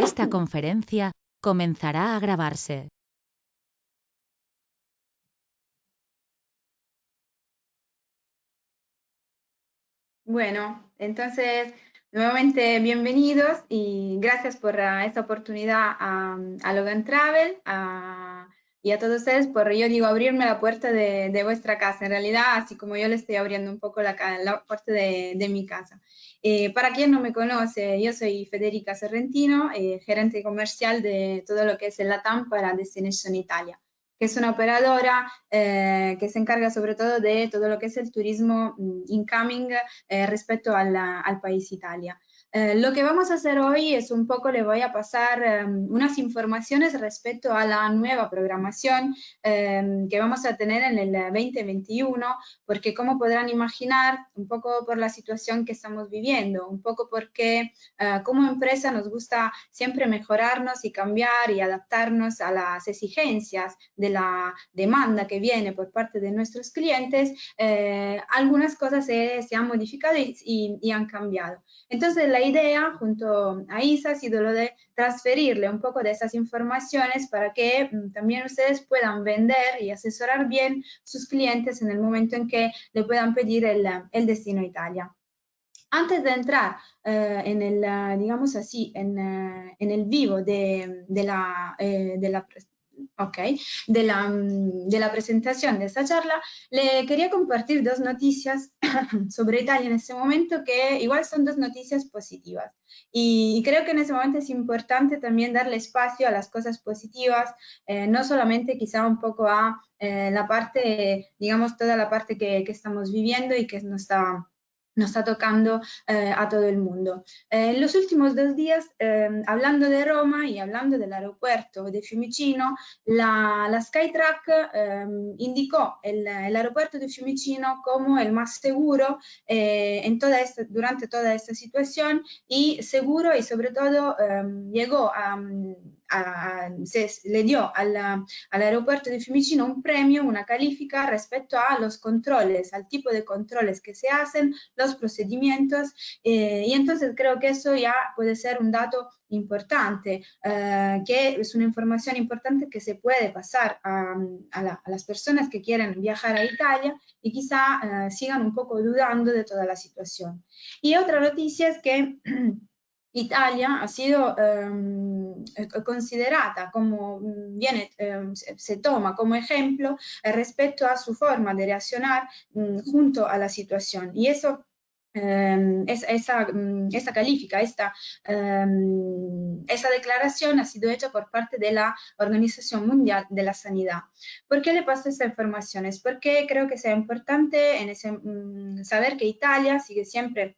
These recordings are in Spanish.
Esta conferencia comenzará a grabarse. Bueno, entonces, nuevamente bienvenidos y gracias por esta oportunidad a Logan Travel y a todos ustedes por, yo digo, abrirme la puerta de vuestra casa. En realidad, así como yo le estoy abriendo un poco la puerta de mi casa. Para quien no me conoce, yo soy Federica Sorrentino, gerente comercial de todo lo que es el LATAM para Destination Italia, que es una operadora que se encarga sobre todo de todo lo que es el turismo incoming respecto al país Italia. Lo que vamos a hacer hoy es un poco, le voy a pasar unas informaciones respecto a la nueva programación que vamos a tener en el 2021, porque como podrán imaginar, un poco por la situación que estamos viviendo, un poco porque como empresa nos gusta siempre mejorarnos y cambiar y adaptarnos a las exigencias de la demanda que viene por parte de nuestros clientes, algunas cosas se han modificado y han cambiado. Entonces la idea junto a Isa ha sido lo de transferirle un poco de esas informaciones para que también ustedes puedan vender y asesorar bien sus clientes en el momento en que le puedan pedir el destino a Italia. Antes de entrar en el, digamos así, en el vivo okay, de la presentación de esta charla, le quería compartir dos noticias sobre Italia en este momento que igual son dos noticias positivas. Y creo que en ese momento es importante también darle espacio a las cosas positivas, no solamente quizá un poco a la parte, digamos, toda la parte que estamos viviendo y que nos está tocando a todo el mundo. En los últimos 2 días, hablando de Roma y hablando del aeropuerto de Fiumicino, la Skytrack indicó el aeropuerto de Fiumicino como el más seguro durante toda esta situación y seguro y sobre todo llegó le dio al aeropuerto de Fiumicino un premio, una califica respecto a los controles, al tipo de controles que se hacen, los procedimientos, y entonces creo que eso ya puede ser un dato importante, que es una información importante que se puede pasar a las personas que quieren viajar a Italia y quizá sigan un poco dudando de toda la situación. Y otra noticia es que Italia ha sido considerata como viene, se toma como ejemplo respecto a su forma de reaccionar junto a la situación. Y eso esta califica, esta declaración ha sido hecha por parte de la Organización Mundial de la Sanidad. ¿Por qué le paso esta información? Es porque creo que sea importante saber que Italia sigue siempre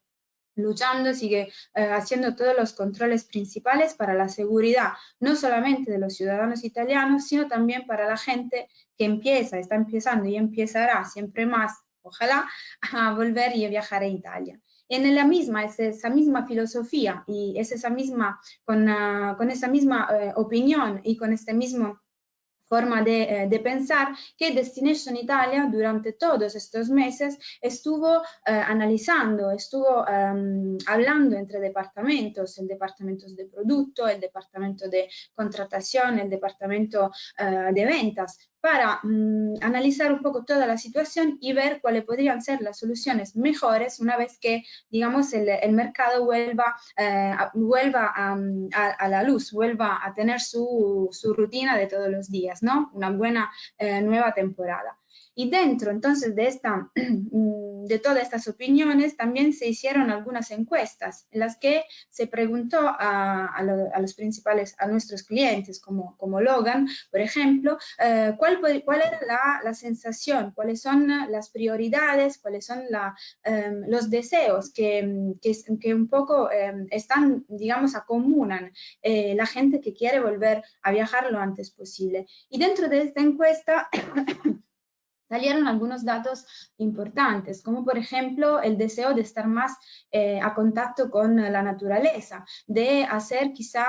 luchando, sigue haciendo todos los controles principales para la seguridad, no solamente de los ciudadanos italianos, sino también para la gente que está empezando y empezará siempre más, ojalá, a volver y a viajar a Italia. En la misma, es esa misma filosofía y es esa misma, con esa misma opinión y con este mismo forma de pensar que Destination Italia durante todos estos meses estuvo analizando, estuvo hablando entre departamentos, el departamento de producto, el departamento de contratación, el departamento de ventas, para analizar un poco toda la situación y ver cuáles podrían ser las soluciones mejores una vez que, digamos, el mercado vuelva a la luz, vuelva a tener su rutina de todos los días, ¿no? Una buena nueva temporada. Y dentro entonces de todas estas opiniones también se hicieron algunas encuestas en las que se preguntó a los principales, a nuestros clientes como Logan, por ejemplo, cuál era la sensación, cuáles son las prioridades, cuáles son los deseos que un poco están, digamos, acumulan la gente que quiere volver a viajar lo antes posible. Y dentro de esta encuesta salieron algunos datos importantes, como por ejemplo el deseo de estar más a contacto con la naturaleza, de hacer quizá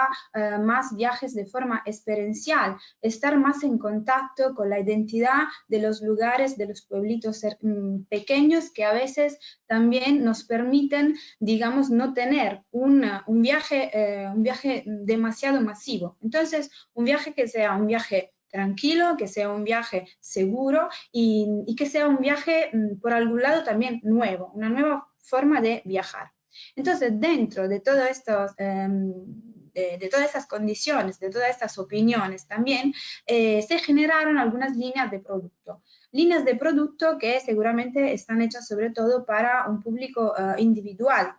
más viajes de forma experiencial, estar más en contacto con la identidad de los lugares, de los pueblitos pequeños que a veces también nos permiten, digamos, no tener un viaje demasiado masivo. Entonces, un viaje que sea un viaje tranquilo, que sea un viaje seguro y que sea un viaje por algún lado también nuevo, una nueva forma de viajar. Entonces, dentro de todos estos, de todas esas condiciones, de todas estas opiniones también, se generaron algunas líneas de producto. Líneas de producto que seguramente están hechas sobre todo para un público individual,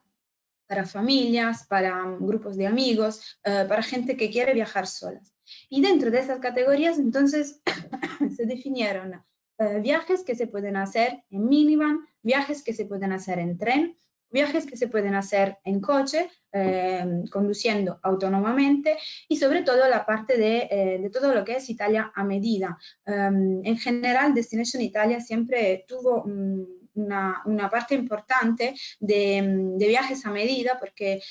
para familias, para grupos de amigos, para gente que quiere viajar solas. Y dentro de esas categorías, entonces, se definieron viajes que se pueden hacer en minivan, viajes que se pueden hacer en tren, viajes que se pueden hacer en coche, conduciendo autónomamente, y sobre todo la parte de todo lo que es Italia a medida. En general, Destination Italia siempre tuvo una parte importante de viajes a medida, porque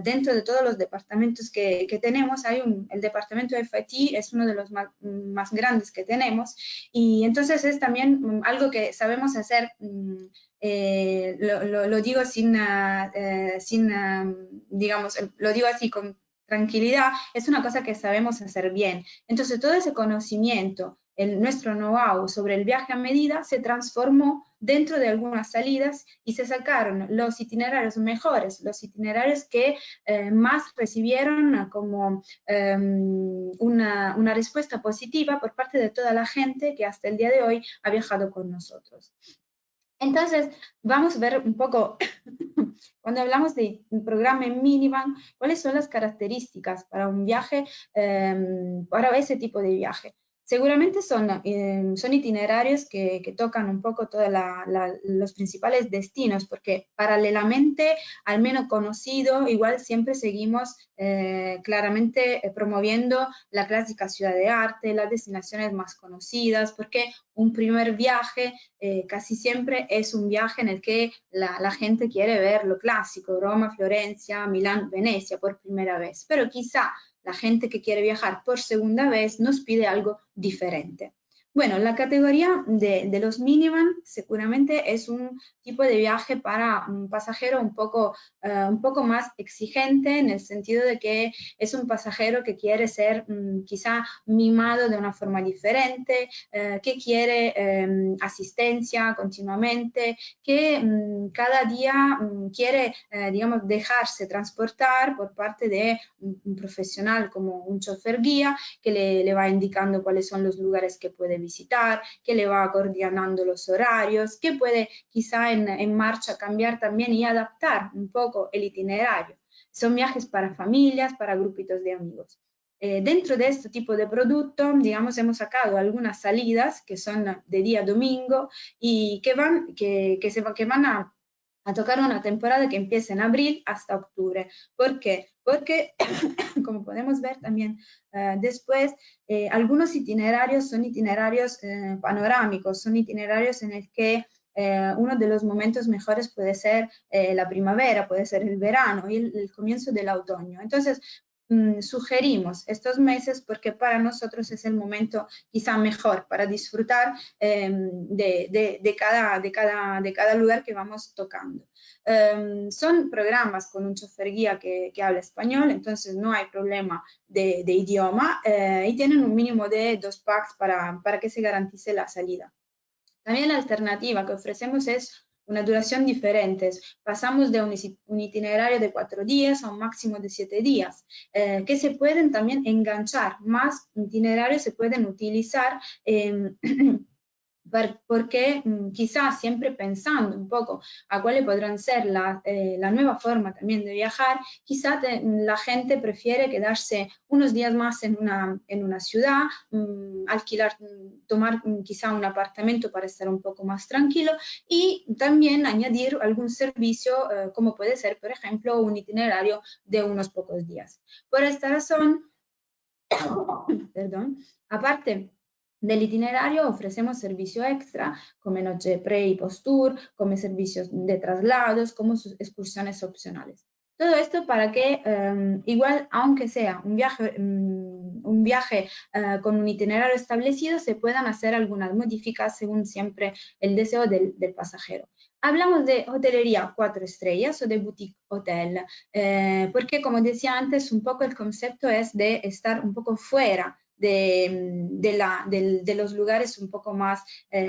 dentro de todos los departamentos que tenemos, el departamento de FIT es uno de los más grandes que tenemos, y entonces es también algo que sabemos hacer. Lo digo digamos, lo digo así con tranquilidad, es una cosa que sabemos hacer bien. Entonces, todo ese conocimiento, nuestro know-how sobre el viaje a medida se transformó dentro de algunas salidas y se sacaron los itinerarios mejores, los itinerarios que más recibieron como una respuesta positiva por parte de toda la gente que hasta el día de hoy ha viajado con nosotros. Entonces, vamos a ver un poco, cuando hablamos de un programa en minivan, cuáles son las características para un viaje, para ese tipo de viaje. Seguramente son itinerarios que tocan un poco todos los principales destinos, porque paralelamente al menos conocido, igual siempre seguimos claramente promoviendo la clásica ciudad de arte, las destinaciones más conocidas, porque un primer viaje casi siempre es un viaje en el que la gente quiere ver lo clásico, Roma, Florencia, Milán, Venecia por primera vez, pero quizá la gente que quiere viajar por segunda vez nos pide algo diferente. Bueno, la categoría de los minivan seguramente es un tipo de viaje para un pasajero un poco más exigente, en el sentido de que es un pasajero que quiere ser quizá mimado de una forma diferente, que quiere asistencia continuamente, que cada día quiere, digamos, dejarse transportar por parte de un profesional como un chofer guía que le va indicando cuáles son los lugares que puede visitar, que le va coordinando los horarios, que puede quizá en marcha cambiar también y adaptar un poco el itinerario. Son viajes para familias, para grupitos de amigos. Dentro de este tipo de producto, digamos, hemos sacado algunas salidas que son de día domingo y que van a tocar una temporada que empieza en abril hasta octubre. ¿Por qué? Porque, como podemos ver también después, algunos itinerarios son itinerarios panorámicos, son itinerarios en el que uno de los momentos mejores puede ser la primavera, puede ser el verano y el comienzo del otoño. Entonces, sugerimos estos meses porque para nosotros es el momento quizá mejor para disfrutar de cada lugar que vamos tocando. Son programas con un chofer guía que habla español, entonces no hay problema de idioma y tienen un mínimo de 2 packs para que se garantice la salida. También la alternativa que ofrecemos es una duración diferente. Pasamos de un itinerario de 4 días a un máximo de 7 días, que se pueden también enganchar. Más itinerarios se pueden utilizar porque quizás siempre pensando un poco a cuáles podrán ser la nueva forma también de viajar, quizás la gente prefiere quedarse unos días más en una ciudad, alquilar, tomar quizá un apartamento para estar un poco más tranquilo y también añadir algún servicio como puede ser, por ejemplo, un itinerario de unos pocos días. Por esta razón, perdón, aparte del itinerario ofrecemos servicios extra como noche pre y post tour, como servicios de traslados, como excursiones opcionales. Todo esto para que igual, aunque sea un viaje con un itinerario establecido, se puedan hacer algunas modificaciones según siempre el deseo del pasajero. Hablamos de hotelería 4 estrellas o de boutique hotel, porque como decía antes, un poco el concepto es de estar un poco fuera de los lugares un poco más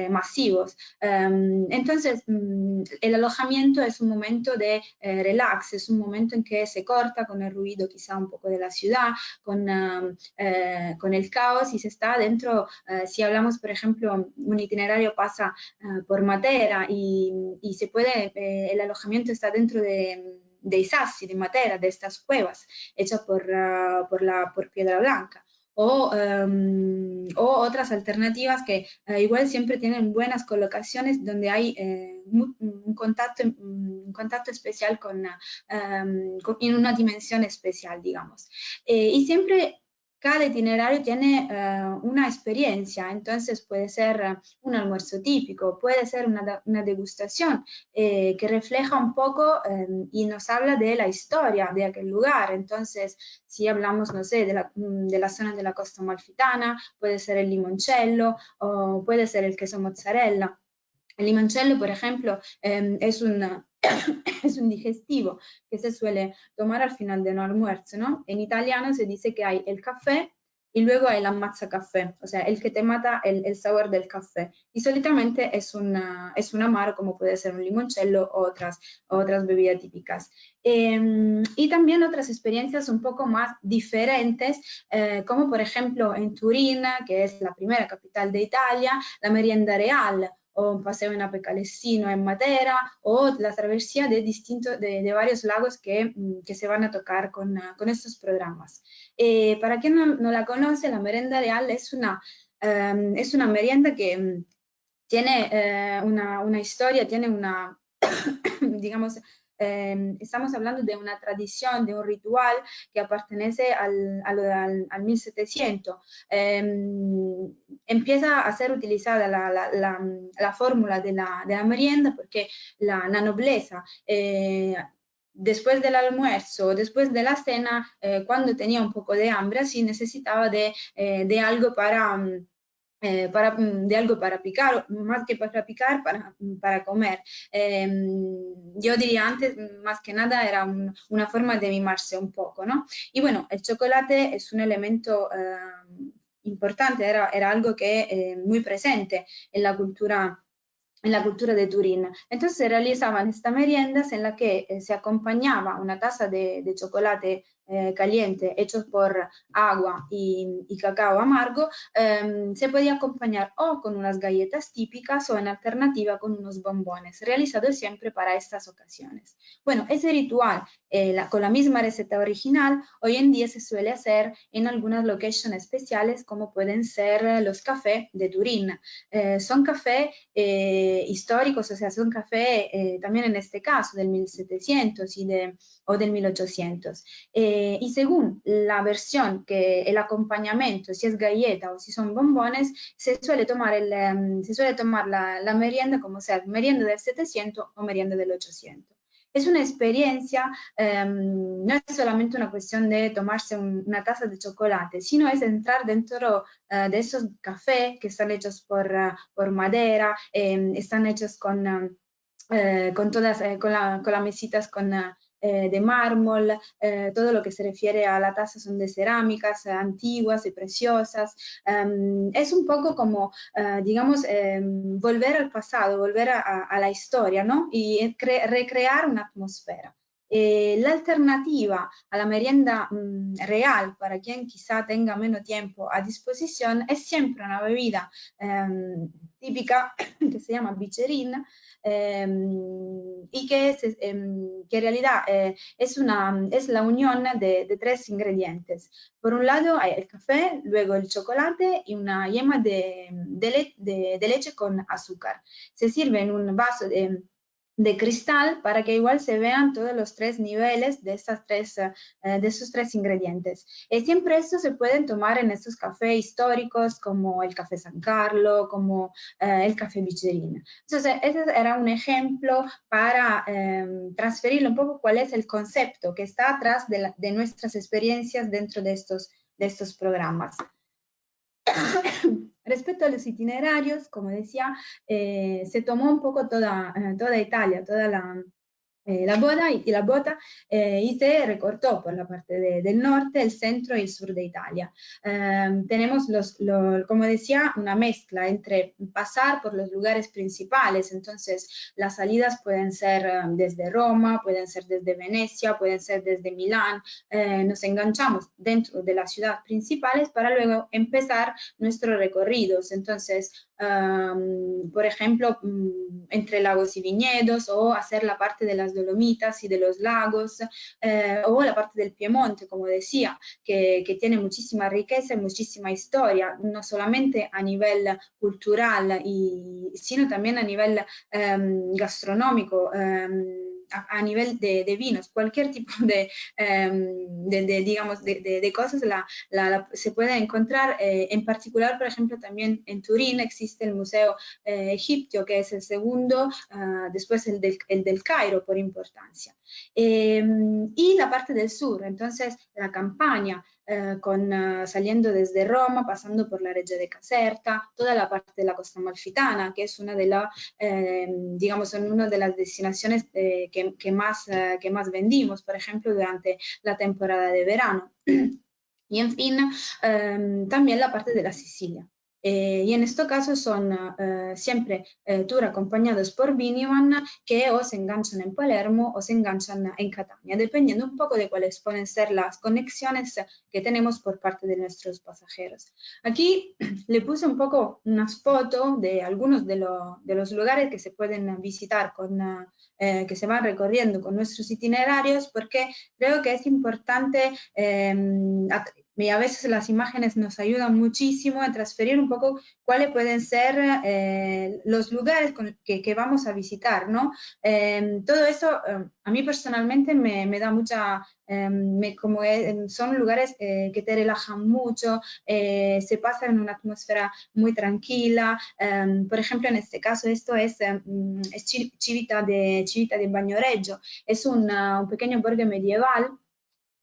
masivos. Entonces, el alojamiento es un momento de relax, es un momento en que se corta con el ruido quizá un poco de la ciudad, con el caos, y se está dentro, si hablamos, por ejemplo, un itinerario pasa por Matera y se puede, el alojamiento está dentro de Sassi, de Matera, de estas cuevas hechas por Piedra Blanca. O otras alternativas que igual siempre tienen buenas colocaciones donde hay un contacto especial en una dimensión especial, digamos. Y siempre cada itinerario tiene una experiencia, entonces puede ser un almuerzo típico, puede ser una degustación que refleja un poco y nos habla de la historia de aquel lugar. Entonces, si hablamos, no sé, de la zona de la costa amalfitana, puede ser el limoncello o puede ser el queso mozzarella. El limoncello, por ejemplo, es un digestivo que se suele tomar al final de un almuerzo, ¿no? En italiano se dice que hay el café y luego hay el ammazzacafé, o sea, el que te mata el sabor del café. Y solitamente es un amaro, como puede ser un limoncello o otras bebidas típicas. Y también otras experiencias un poco más diferentes, como por ejemplo en Turín, que es la primera capital de Italia, la merienda real, o un paseo en Apecalessino en Matera, o la travesía de varios lagos que se van a tocar con estos programas. Para quien no la conoce, la merienda real es una merienda que tiene una historia, tiene una, digamos, estamos hablando de una tradición, de un ritual que pertenece al 1700. Empieza a ser utilizada la fórmula de la merienda porque la nobleza después del almuerzo, después de la cena, cuando tenía un poco de hambre, así necesitaba de algo de algo para picar, más que para picar, para comer. Yo diría antes, más que nada, era una forma de mimarse un poco, ¿no? Y bueno, el chocolate es un elemento importante, era algo que muy presente en la cultura de Turín. Entonces se realizaban estas meriendas en las que se acompañaba una taza de chocolate caliente hecho por agua y cacao amargo, se podía acompañar o con unas galletas típicas o en alternativa con unos bombones, realizados siempre para estas ocasiones. Bueno, ese ritual con la misma receta original hoy en día se suele hacer en algunas locations especiales como pueden ser los cafés de Turín. Son cafés históricos, o sea, son cafés también en este caso del 1700 o del 1800. Y según la versión que el acompañamiento, si es galleta o si son bombones, se suele tomar la merienda como sea merienda del 700 o merienda del 800. Es una experiencia, no es solamente una cuestión de tomarse una taza de chocolate, sino es entrar dentro de esos cafés que están hechos por madera, están hechos con las mesitas de mármol, todo lo que se refiere a la taza son de cerámicas antiguas y preciosas. Es un poco como, digamos, volver al pasado, volver a la historia, ¿no? Y recrear una atmósfera. La alternativa a la merienda real, para quien quizá tenga menos tiempo a disposición, es siempre una bebida típica que se llama bicherín, y que en realidad es la unión de tres ingredientes. Por un lado hay el café, luego el chocolate y una yema de leche con azúcar. Se sirve en un vaso de cristal para que igual se vean todos los tres niveles de esos tres ingredientes. Siempre esto se pueden tomar en estos cafés históricos como el Café San Carlo, como el Café Bicerina. Entonces, ese era un ejemplo para transferirle un poco cuál es el concepto que está atrás de nuestras experiencias dentro de estos programas. Respecto a los itinerarios, como decía, se tomó un poco toda Italia, toda la bota y se recortó por la parte del norte, el centro y el sur de Italia. Tenemos, como decía, una mezcla entre pasar por los lugares principales, entonces las salidas pueden ser desde Roma, pueden ser desde Venecia, pueden ser desde Milán, nos enganchamos dentro de las ciudades principales para luego empezar nuestros recorridos, entonces, por ejemplo, entre lagos y viñedos o hacer la parte de las Dolomitas y de los lagos, o la parte del Piemonte, como decía, que tiene muchísima riqueza y muchísima historia, no solamente a nivel cultural, sino también a nivel gastronómico, a nivel de vinos, cualquier tipo digamos, de cosas se puede encontrar, en particular, por ejemplo, también en Turín existe el Museo Egipcio, que es el segundo, después el del Cairo por importancia. Y la parte del sur, entonces la Campania, saliendo desde Roma, pasando por la Reggia de Caserta, toda la parte de la costa amalfitana, que es una de digamos, son una de las destinaciones que más vendimos, por ejemplo, durante la temporada de verano. Y en fin, también la parte de la Sicilia. Y en este caso son siempre tours acompañados por Vinivan que o se enganchan en Palermo o se enganchan en Catania, dependiendo un poco de cuáles pueden ser las conexiones que tenemos por parte de nuestros pasajeros. Aquí le puse un poco unas fotos de algunos de los lugares que se pueden visitar, que se van recorriendo con nuestros itinerarios, porque creo que es importante y a veces las imágenes nos ayudan muchísimo a transferir un poco cuáles pueden ser los lugares que vamos a visitar, ¿no? Todo eso a mí personalmente me da mucha, son lugares que te relajan mucho, se pasa en una atmósfera muy tranquila. Por ejemplo, en este caso esto es Civita de Bagnoregio, es un pequeño borgo medieval.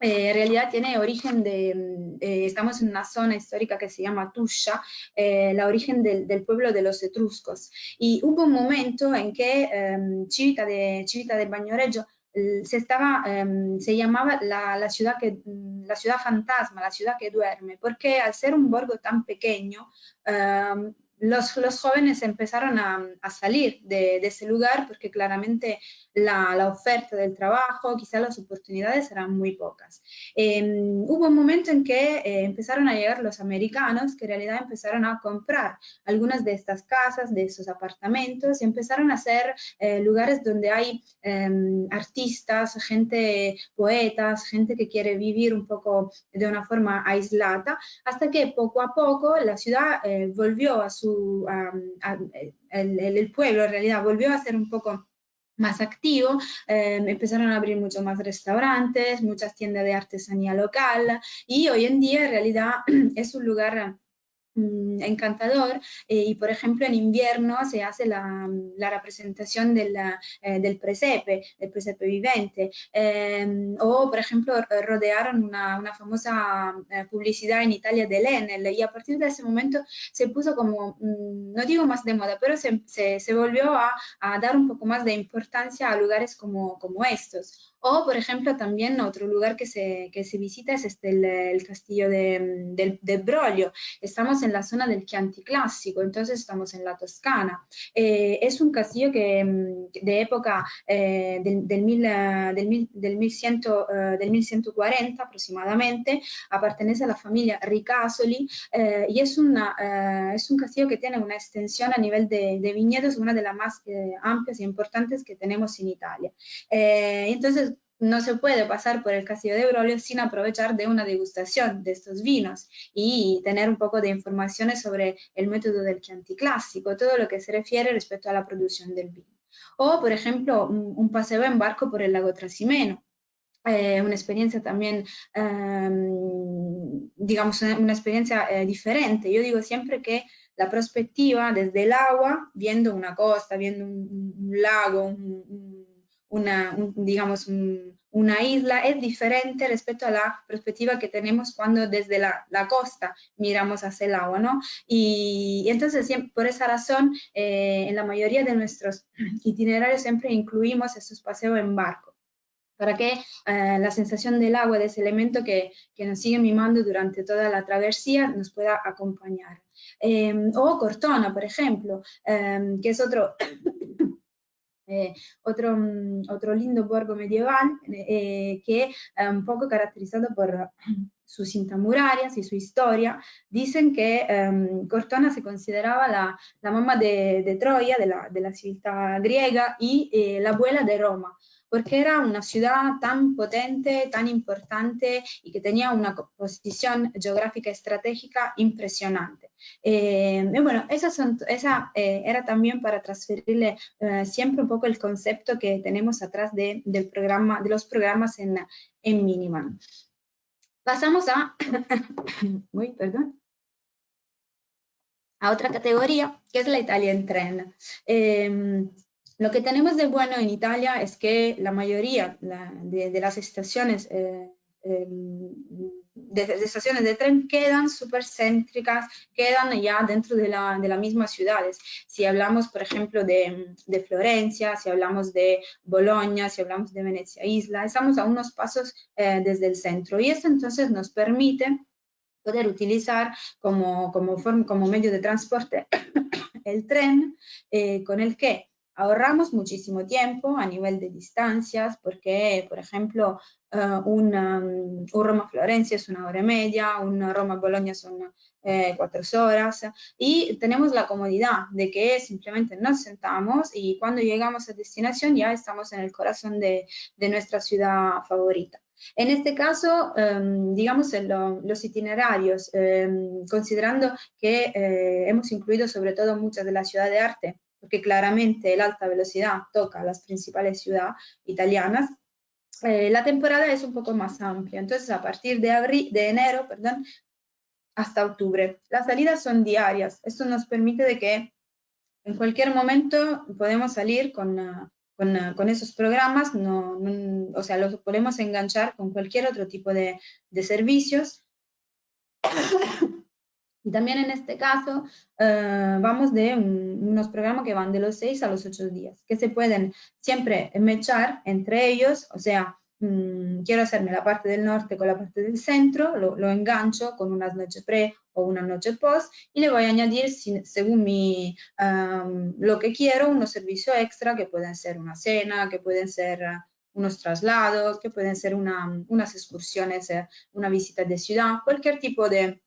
En realidad tiene origen estamos en una zona histórica que se llama Tuscia, la origen del pueblo de los etruscos. Y hubo un momento en que Civita de Bagnoregio se llamaba la ciudad fantasma, la ciudad que duerme, porque al ser un borgo tan pequeño, los jóvenes empezaron a salir de ese lugar porque claramente la oferta del trabajo, quizás las oportunidades eran muy pocas. Hubo un momento en que empezaron a llegar los americanos, que en realidad empezaron a comprar algunas de estas casas, de esos apartamentos, y empezaron a ser lugares donde hay artistas, gente, poetas, gente que quiere vivir un poco de una forma aislada, hasta que poco a poco la ciudad volvió el pueblo en realidad volvió a ser un poco más activo, empezaron a abrir muchos más restaurantes, muchas tiendas de artesanía local y hoy en día en realidad es un lugar encantador y por ejemplo en invierno se hace la representación del presepe vivente o por ejemplo rodearon una famosa publicidad en Italia de Enel y a partir de ese momento se puso como, no digo más de moda, pero se volvió a dar un poco más de importancia a lugares como estos. O, por ejemplo, también otro lugar que se visita es el castillo de Broglio. Estamos en la zona del Chianti clásico, entonces estamos en la Toscana. Es un castillo de época del 1140 aproximadamente, pertenece a la familia Ricasoli y es un castillo que tiene una extensión a nivel de viñedos, una de las más amplias e importantes que tenemos en Italia. Entonces, no se puede pasar por el Castillo de Broglio sin aprovechar de una degustación de estos vinos y tener un poco de informaciones sobre el método del Chianti clásico, todo lo que se refiere respecto a la producción del vino. O, por ejemplo, un paseo en barco por el lago Trasimeno. Una experiencia también, digamos, una experiencia diferente. Yo digo siempre que la perspectiva desde el agua, viendo una costa, viendo un lago, digamos, una isla, es diferente respecto a la perspectiva que tenemos cuando desde la costa miramos hacia el agua, ¿no? Y entonces, por esa razón, en la mayoría de nuestros itinerarios siempre incluimos estos paseos en barco, para que la sensación del agua, de ese elemento que nos sigue mimando durante toda la travesía, nos pueda acompañar. O Cortona, por ejemplo, que es otro lindo borgo medieval que è un poco caratterizzato por sus cintas murarias y su historia. Dicen que Cortona se consideraba la mamá de Troya, de la civiltà griega, y la abuela de Roma, porque era una ciudad tan potente, tan importante y que tenía una posición geográfica estratégica impresionante. Bueno, esa era también para transferirle siempre un poco el concepto que tenemos atrás de los programas en Miniman. Pasamos a, uy, perdón, a otra categoría, que es la Italia en tren. Lo que tenemos de bueno en Italia es que la mayoría de las estaciones de estaciones de tren quedan súper céntricas, quedan ya dentro de las mismas ciudades. Si hablamos, por ejemplo, de Florencia, si hablamos de Bolonia, si hablamos de Venecia Isla, estamos a unos pasos desde el centro, y esto entonces nos permite poder utilizar como medio de transporte el tren, con el que ahorramos muchísimo tiempo a nivel de distancias, porque, por ejemplo, un Roma-Florencia es 1 hora y media, un Roma-Bologna son 4 horas, y tenemos la comodidad de que simplemente nos sentamos y cuando llegamos a destinación ya estamos en el corazón de nuestra ciudad favorita. En este caso, digamos, los itinerarios, considerando que hemos incluido sobre todo muchas de la ciudad de arte, porque claramente la alta velocidad toca las principales ciudades italianas, la temporada es un poco más amplia. Entonces, a partir de enero, perdón, hasta octubre. Las salidas son diarias. Esto nos permite de que en cualquier momento podemos salir con esos programas, o sea, los podemos enganchar con cualquier otro tipo de servicios. Y también en este caso vamos de unos programas que van de los 6 a los 8 días, que se pueden siempre mechar entre ellos, o sea, quiero hacerme la parte del norte con la parte del centro, lo engancho con unas noches pre o una noche post y le voy a añadir, según lo que quiero, unos servicios extra que pueden ser una cena, que pueden ser unos traslados, que pueden ser unas excursiones, una visita de ciudad, cualquier tipo de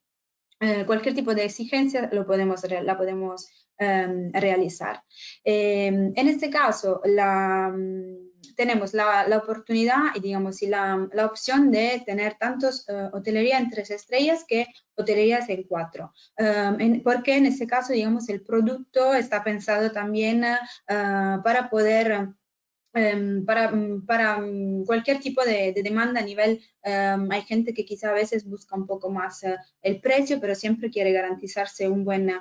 exigencia la podemos realizar. En este caso, tenemos la oportunidad y, digamos, y la opción de tener tantos hotelería en 3 estrellas que hotelerías en 4, porque en este caso, digamos, el producto está pensado también para poder para cualquier tipo de demanda a nivel, hay gente que quizá a veces busca un poco más el precio, pero siempre quiere garantizarse un buen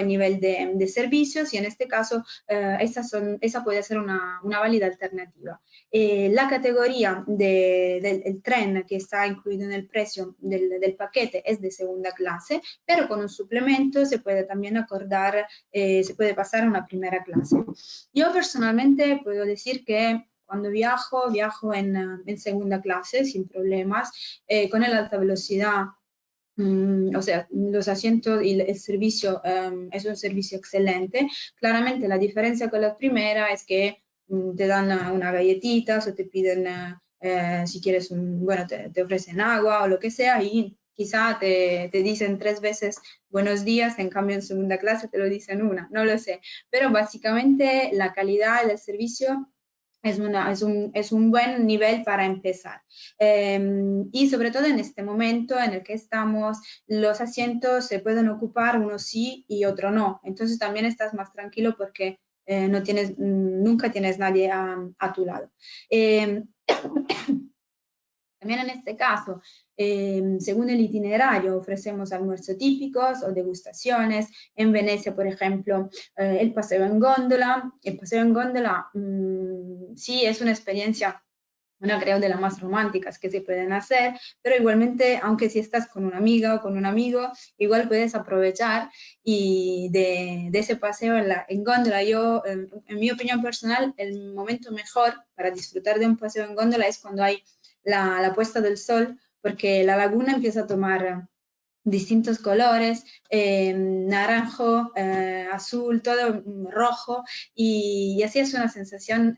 nivel de servicios, y en este caso esa puede ser una válida alternativa. La categoría del tren que está incluido en el precio del paquete es de segunda clase, pero con un suplemento se puede también acordar, se puede pasar a una primera clase. Yo personalmente puedo decir que cuando viajo en segunda clase sin problemas, con el alta velocidad, o sea, los asientos y el servicio es un servicio excelente. Claramente la diferencia con la primera es que te dan una galletita o te piden, si quieres, bueno, te ofrecen agua o lo que sea, y quizá te dicen 3 veces buenos días, en cambio en segunda clase te lo dicen una, no lo sé. Pero básicamente la calidad del servicio es un buen nivel para empezar. Y sobre todo en este momento en el que estamos, los asientos se pueden ocupar uno sí y otro no. Entonces también estás más tranquilo porque nunca tienes nadie a tu lado. También en este caso, según el itinerario, ofrecemos almuerzos típicos o degustaciones. En Venecia, por ejemplo, el paseo en góndola. El paseo en góndola sí es una experiencia, una creo de las más románticas que se pueden hacer, pero igualmente, aunque si estás con una amiga o con un amigo, igual puedes aprovechar y de ese paseo en góndola. Yo, en mi opinión personal, el momento mejor para disfrutar de un paseo en góndola es cuando hay la puesta del sol, porque la laguna empieza a tomar distintos colores, naranjo, azul, todo rojo, y así es una sensación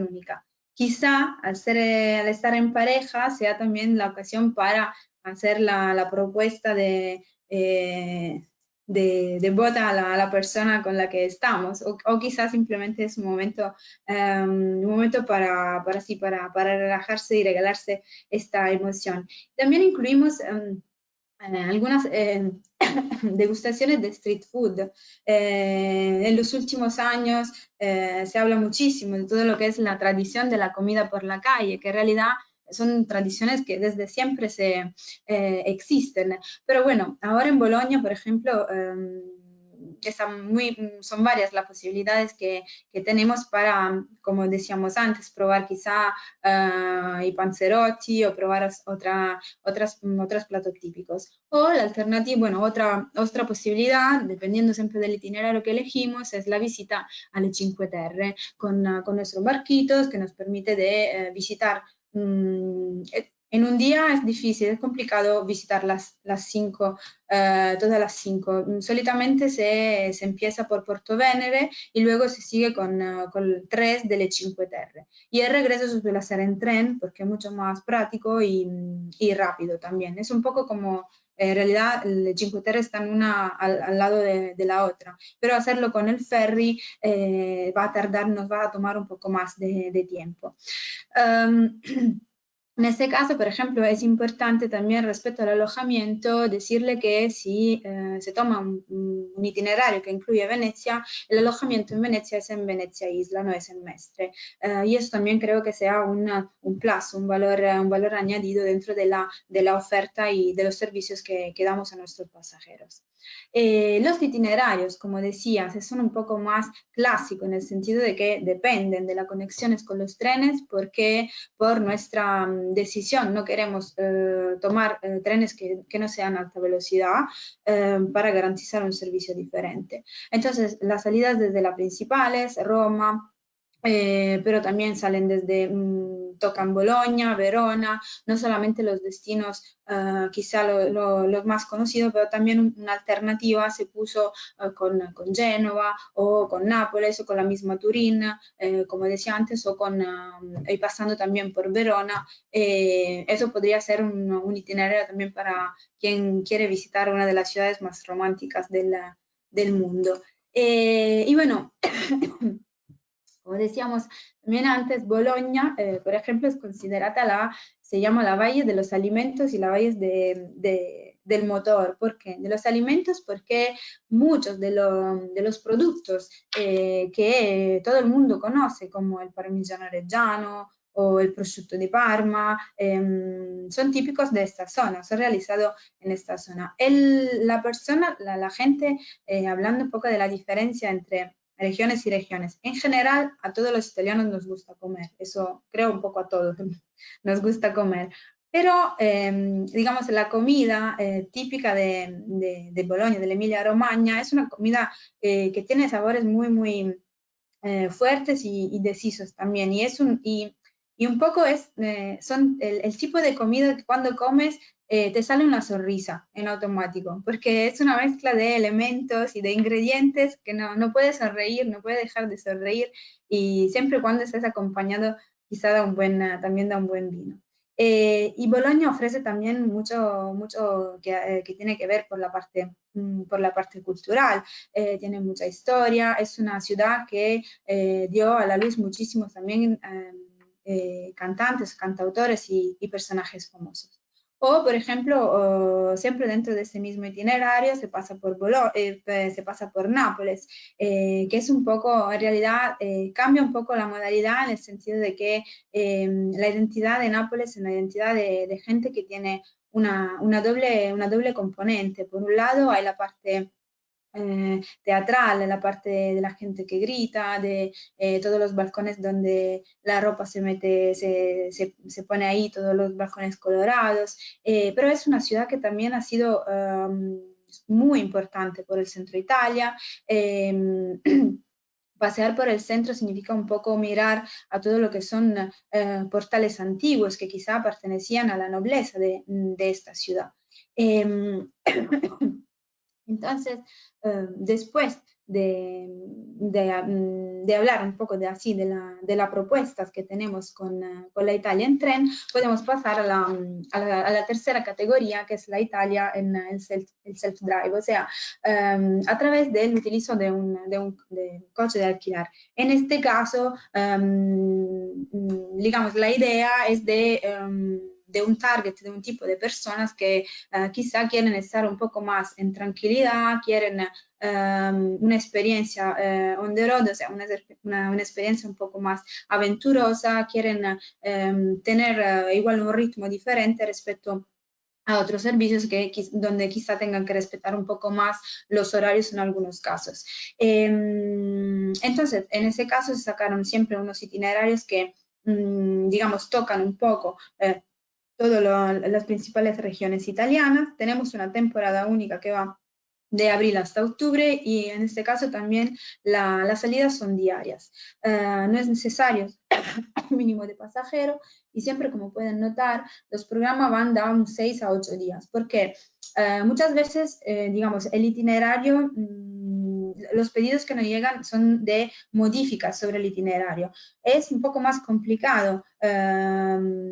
única. Quizá al estar en pareja sea también la ocasión para hacer la propuesta de boda a la persona con la que estamos, o quizás simplemente es un momento para relajarse y regalarse esta emoción. También incluimos algunas degustaciones de street food. En los últimos años se habla muchísimo de todo lo que es la tradición de la comida por la calle, que en realidad son tradiciones que desde siempre existen. Pero bueno, ahora en Bolonia, por ejemplo, son varias las posibilidades que tenemos para, como decíamos antes, probar quizá i panzerotti o probar otros platos típicos. O la alternativa, bueno, otra posibilidad, dependiendo siempre del itinerario que elegimos, es la visita a le Cinque Terre con nuestros barquitos que nos permite de visitar. En un día es difícil, es complicado visitar todas las 5. Solitamente se empieza por Porto Venere y luego se sigue con 3 de le Cinque Terre. Y el regreso se suele hacer en tren porque es mucho más práctico y rápido también. Es un poco como, en realidad, le Cinque Terre están una al lado de la otra, pero hacerlo con el ferry nos va a tomar un poco más de tiempo. En este caso, por ejemplo, es importante también respecto al alojamiento decirle que si se toma un itinerario que incluye Venecia, el alojamiento en Venecia es en Venecia Isla, no es en Mestre. Y eso también creo que sea un plus, un valor añadido dentro de la oferta y de los servicios que damos a nuestros pasajeros. Los itinerarios, como decías, son un poco más clásicos en el sentido de que dependen de las conexiones con los trenes porque por nuestra decisión no queremos tomar trenes que no sean alta velocidad para garantizar un servicio diferente. Entonces, las salidas desde las principales, Roma, pero también salen desde tocan Bolonia, Verona, no solamente los destinos quizá los más conocidos, pero también una alternativa se puso con Génova o con Nápoles o con la misma Turín, como decía antes, y pasando también por Verona. Eso podría ser un itinerario también para quien quiere visitar una de las ciudades más románticas del mundo. Y bueno, como decíamos también antes, Bolonia, por ejemplo, es considerada se llama la Valle de los Alimentos y la Valle del Motor. ¿Por qué? De los alimentos porque muchos de los productos que todo el mundo conoce, como el parmigiano reggiano o el prosciutto di Parma, son típicos de esta zona, son realizados en esta zona. La gente, hablando un poco de la diferencia entre regiones y regiones. En general, a todos los italianos nos gusta comer, eso creo un poco a todos nos gusta comer. Pero, digamos, la comida típica de Bolonia, de la Emilia-Romagna, es una comida que tiene sabores muy, muy fuertes y decisos también. Y un poco son el tipo de comida que cuando comes te sale una sonrisa en automático, porque es una mezcla de elementos y de ingredientes que no puedes sonreír, no puedes dejar de sonreír, y siempre y cuando estés acompañado quizá también da un buen vino. Y Bolonia ofrece también mucho que tiene que ver por la parte cultural, tiene mucha historia, es una ciudad que dio a la luz muchísimos también cantantes, cantautores y personajes famosos. O, por ejemplo, siempre dentro de ese mismo itinerario se pasa por, se pasa por Nápoles, que es un poco, en realidad, cambia un poco la modalidad en el sentido de que la identidad de Nápoles es una identidad de gente que tiene una doble componente. Por un lado hay la parte teatral, la parte de la gente que grita, de todos los balcones donde la ropa se mete, se pone ahí, todos los balcones colorados, pero es una ciudad que también ha sido muy importante por el centro de Italia. Pasear por el centro significa un poco mirar a todo lo que son portales antiguos que quizá pertenecían a la nobleza de esta ciudad. Entonces, después de hablar un poco de así, de las propuestas que tenemos con la Italia en tren, podemos pasar a la tercera categoría, que es la Italia en el self-drive, o sea, a través del utilizo de un coche de alquilar. En este caso, digamos, la idea es de un target, de un tipo de personas que quizá quieren estar un poco más en tranquilidad, quieren una experiencia on the road, o sea, una experiencia un poco más aventurosa, quieren tener igual un ritmo diferente respecto a otros servicios donde quizá tengan que respetar un poco más los horarios en algunos casos. Entonces, en ese caso se sacaron siempre unos itinerarios que, digamos, tocan un poco todas las principales regiones italianas. Tenemos una temporada única que va de abril hasta octubre y en este caso también las salidas son diarias. No es necesario un mínimo de pasajero y siempre, como pueden notar, los programas van de un 6 a 8 días, porque muchas veces, digamos, el itinerario, los pedidos que nos llegan son de modificas sobre el itinerario. Es un poco más complicado,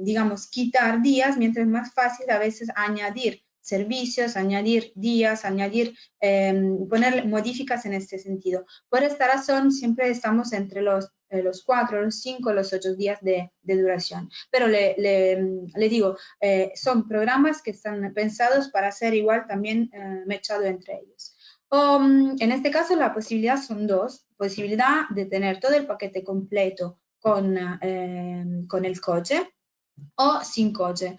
digamos, quitar días, mientras es más fácil a veces añadir servicios, añadir días, poner modificas en este sentido. Por esta razón, siempre estamos entre los 4, los 5, los 8 días de duración. Pero le digo, son programas que están pensados para ser igual también mechado entre ellos. En este caso, la posibilidad son dos. Posibilidad de tener todo el paquete completo con el coche o sin coche,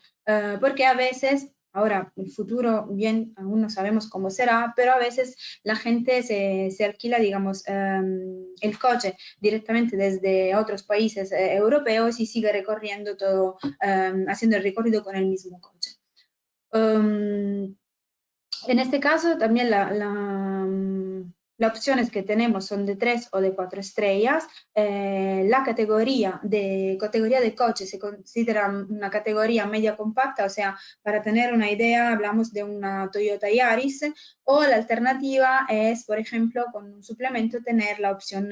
porque a veces, ahora el futuro bien, aún no sabemos cómo será, pero a veces la gente se alquila, digamos, el coche directamente desde otros países europeos y sigue recorriendo todo, haciendo el recorrido con el mismo coche. En este caso también las opciones que tenemos son de 3 o de 4 estrellas. La categoría de coche se considera una categoría media compacta, o sea, para tener una idea hablamos de una Toyota Yaris, o la alternativa es, por ejemplo, con un suplemento tener la opción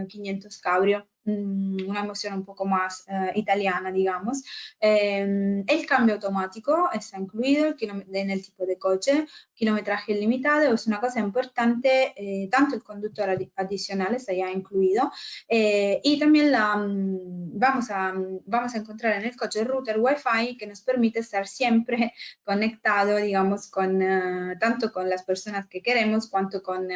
500 Cabrio, una emoción un poco más italiana, digamos. El cambio automático está incluido en el tipo de coche, kilometraje ilimitado, es una cosa importante, tanto el conductor adicional está ya incluido, y también vamos a encontrar en el coche el router Wi-Fi que nos permite estar siempre conectado, digamos, tanto con las personas que queremos, cuanto con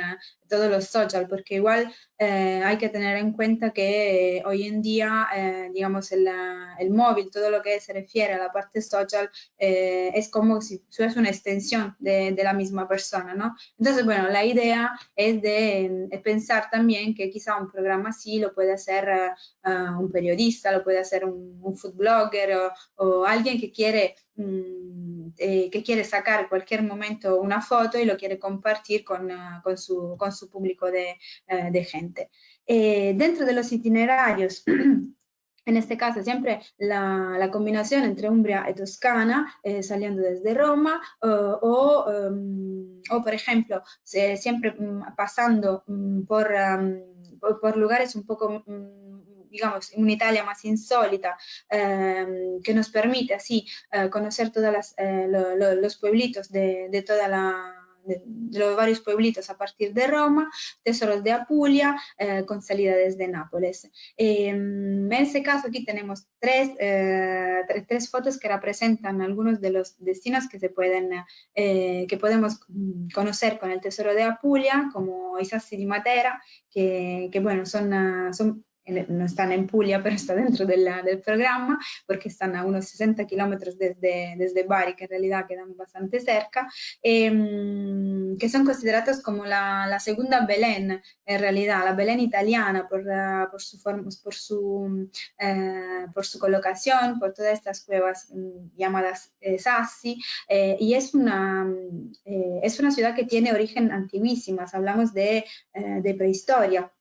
todos los social, porque igual hay que tener en cuenta que hoy en día, digamos, el móvil, todo lo que se refiere a la parte social, es como si fuese una extensión de la misma persona, ¿no? Entonces, bueno, la idea es de pensar también que quizá un programa así lo puede hacer un periodista, lo puede hacer un food blogger o alguien que quiere sacar en cualquier momento una foto y lo quiere compartir con su público de gente. Dentro de los itinerarios, en este caso siempre la combinación entre Umbria y Toscana, saliendo desde Roma, o por ejemplo, siempre pasando por lugares un poco, digamos, una Italia más insólita, que nos permite así conocer todos los pueblitos de toda de los varios pueblitos a partir de Roma, tesoros de Apulia, con salida desde Nápoles. En este caso aquí tenemos tres fotos que representan algunos de los destinos que que podemos conocer con el tesoro de Apulia, como i Sassi di Matera, que bueno, no están en Puglia, pero está dentro del programa, porque están a unos 60 kilómetros desde Bari, que en realidad quedan bastante cerca, que son considerados como la segunda Belén, en realidad, la Belén italiana, por su colocación, por todas estas cuevas llamadas Sassi, y es una ciudad que tiene origen antiguísimas, hablamos de prehistoria.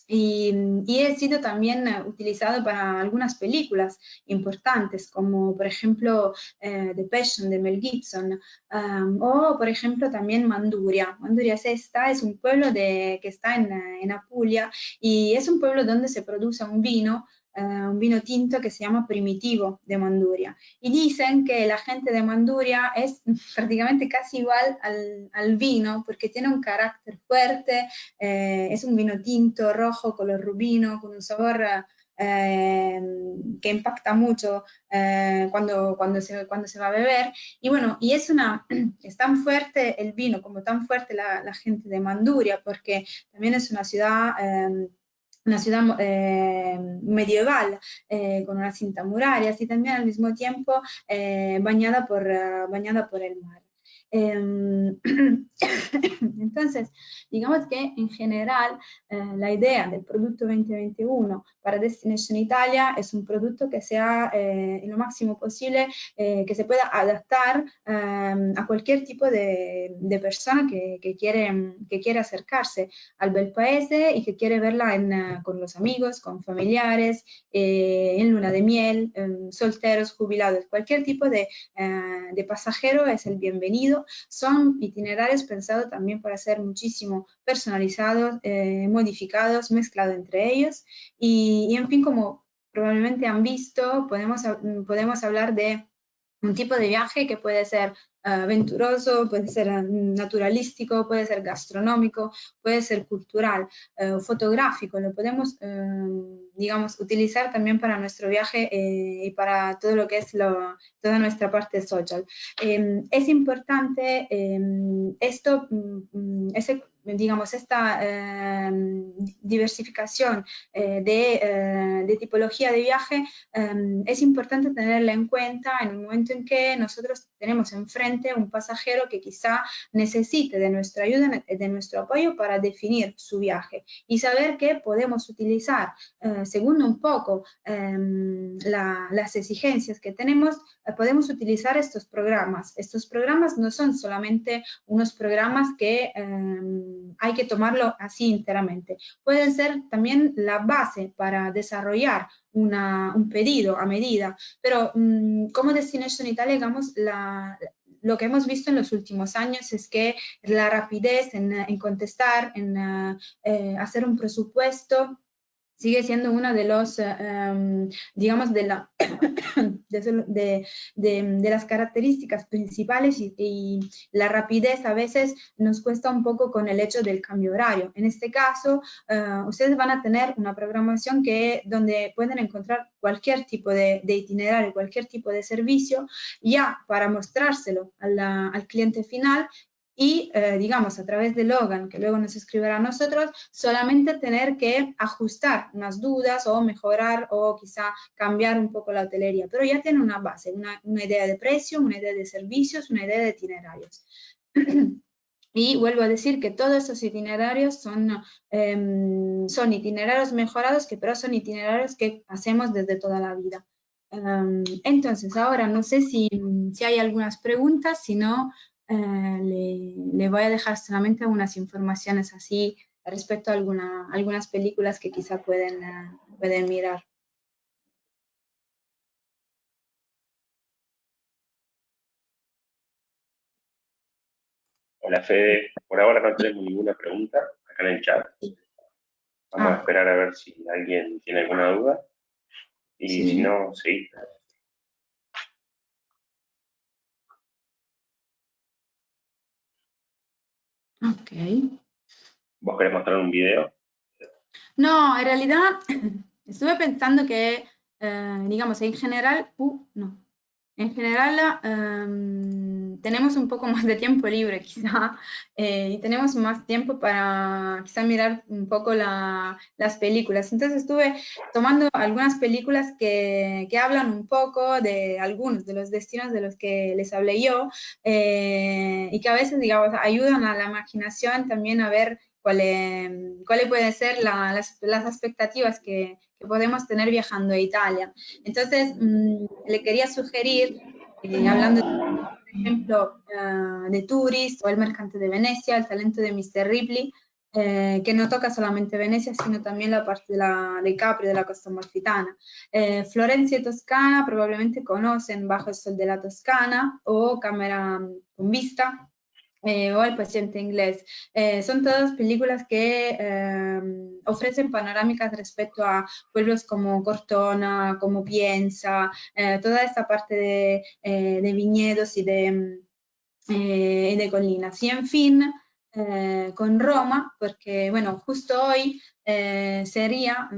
Y he sido también utilizado para algunas películas importantes, como por ejemplo The Passion de Mel Gibson, o por ejemplo también Manduria. Manduria es un pueblo que está en Apulia, y es un pueblo donde se produce un vino tinto que se llama Primitivo de Manduria. Y dicen que la gente de Manduria es prácticamente casi igual al vino, porque tiene un carácter fuerte, es un vino tinto, rojo, color rubino, con un sabor que impacta mucho cuando se va a beber. Y bueno, es tan fuerte el vino como tan fuerte la gente de Manduria, porque también es una ciudad medieval, con una cinta muralla, y también al mismo tiempo bañada por el mar. Entonces, digamos que en general la idea del producto 2021 para Destination Italia es un producto que sea en lo máximo posible, que se pueda adaptar a cualquier tipo de persona que quiere acercarse al bel paese y que quiere verla con los amigos, con familiares, en luna de miel, solteros, jubilados, cualquier tipo de pasajero es el bienvenido. Son itinerarios pensados también para ser muchísimo personalizados, modificados, mezclados entre ellos, y en fin, como probablemente han visto, podemos hablar de un tipo de viaje que puede ser aventuroso, puede ser naturalístico, puede ser gastronómico, puede ser cultural, fotográfico. Lo podemos, digamos, utilizar también para nuestro viaje y para todo lo que es toda nuestra parte social. Es importante digamos, esta diversificación de tipología de viaje, es importante tenerla en cuenta en el momento en que nosotros tenemos enfrente un pasajero que quizá necesite de nuestra ayuda, de nuestro apoyo para definir su viaje, y saber que podemos utilizar, según un poco las exigencias que tenemos, podemos utilizar estos programas. Estos programas no son solamente unos programas que hay que tomarlo así enteramente. Pueden ser también la base para desarrollar un pedido a medida, pero como Destination Italia, digamos, lo que hemos visto en los últimos años es que la rapidez en contestar, en hacer un presupuesto, sigue siendo una de los, digamos, de las características principales, y la rapidez a veces nos cuesta un poco con el hecho del cambio horario. En este caso, ustedes van a tener una programación donde pueden encontrar cualquier tipo de itinerario, cualquier tipo de servicio, ya para mostrárselo al cliente final, y, digamos, a través de Logan, que luego nos escribirá a nosotros, solamente tener que ajustar unas dudas o mejorar o quizá cambiar un poco la hotelería, pero ya tiene una base, una idea de precio, una idea de servicios, una idea de itinerarios. Y vuelvo a decir que todos esos itinerarios son itinerarios mejorados, pero son itinerarios que hacemos desde toda la vida. Entonces, ahora no sé si hay algunas preguntas, si no, le voy a dejar solamente algunas informaciones así respecto a algunas películas que quizá pueden mirar. Hola Fede, por ahora no tenemos ninguna pregunta acá en el chat. Vamos a esperar a ver si alguien tiene alguna duda, y Sí. si no, sí. Ok. ¿Vos querés mostrar un video? No, en realidad estuve pensando que, digamos, en general, no. En general, tenemos un poco más de tiempo libre quizá, y tenemos más tiempo para quizá mirar un poco las películas. Entonces estuve tomando algunas películas que hablan un poco de algunos de los destinos de los que les hablé yo, y que a veces, digamos, ayudan a la imaginación también a ver cuáles pueden ser las expectativas que podemos tener viajando a Italia. Entonces, le quería sugerir, hablando, por ejemplo, de Tourist o El Mercante de Venecia, El talento de Mr. Ripley, que no toca solamente Venecia, sino también la parte de Capri, de la costa amalfitana. Florencia y Toscana probablemente conocen Bajo el sol de la Toscana o Cámara con vista, o El paciente inglés. Son todas películas que ofrecen panorámicas respecto a pueblos como Cortona, como Pienza, toda esta parte de viñedos y de colinas. Y en fin, con Roma, porque bueno, justo hoy sería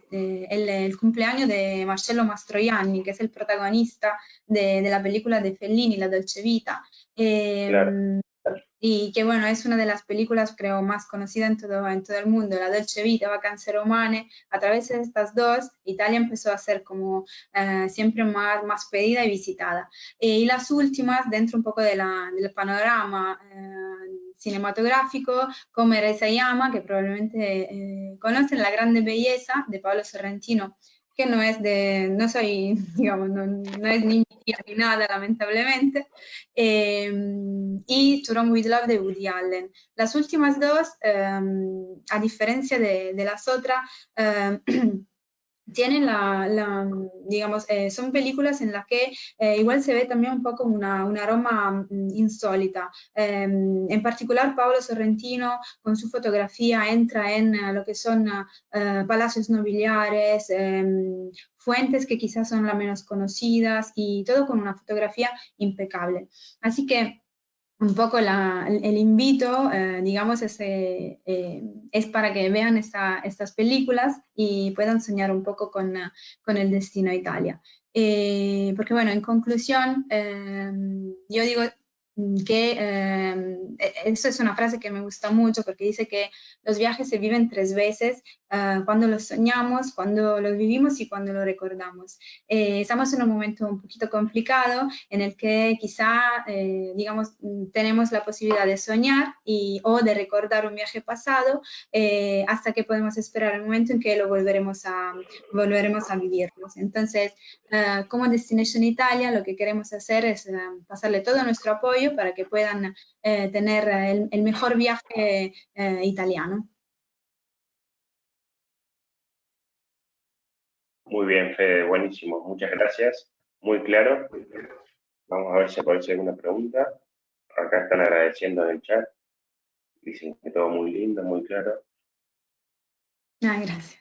el cumpleaños de Marcello Mastroianni, que es el protagonista de la película de Fellini, La Dolce Vita. Claro. Y que bueno, es una de las películas creo más conocidas en todo el mundo, La Dolce Vita, Vacanze Romane. A través de estas dos, Italia empezó a ser como siempre más pedida y visitada. Y las últimas, dentro un poco del panorama cinematográfico, como Eresa Llama, que probablemente conocen, La Grande Belleza, de Paolo Sorrentino, que no es no soy, digamos, no es ni mi tía ni nada, lamentablemente, y To Rome with Love de Woody Allen. Las últimas dos, a diferencia de las otras, tienen digamos, son películas en las que igual se ve también un poco un aroma insólita. En particular, Paolo Sorrentino, con su fotografía, entra en lo que son palacios nobiliares, fuentes que quizás son las menos conocidas y todo con una fotografía impecable. Así que un poco el invito, digamos, es para que vean estas películas y puedan soñar un poco con el destino a Italia. Porque bueno, en conclusión, yo digo que eso es una frase que me gusta mucho porque dice que los viajes se viven 3 veces, cuando los soñamos, cuando los vivimos y cuando los recordamos. Estamos en un momento un poquito complicado en el que quizá, digamos, tenemos la posibilidad de soñar o de recordar un viaje pasado, hasta que podemos esperar el momento en que lo volveremos a vivirlos. Entonces, como Destination Italia, lo que queremos hacer es pasarle todo nuestro apoyo para que puedan tener el mejor viaje italiano. Muy bien, Fede, buenísimo. Muchas gracias. Muy claro. Vamos a ver si aparece alguna pregunta. Acá están agradeciendo en el chat. Dicen que todo muy lindo, muy claro. Gracias.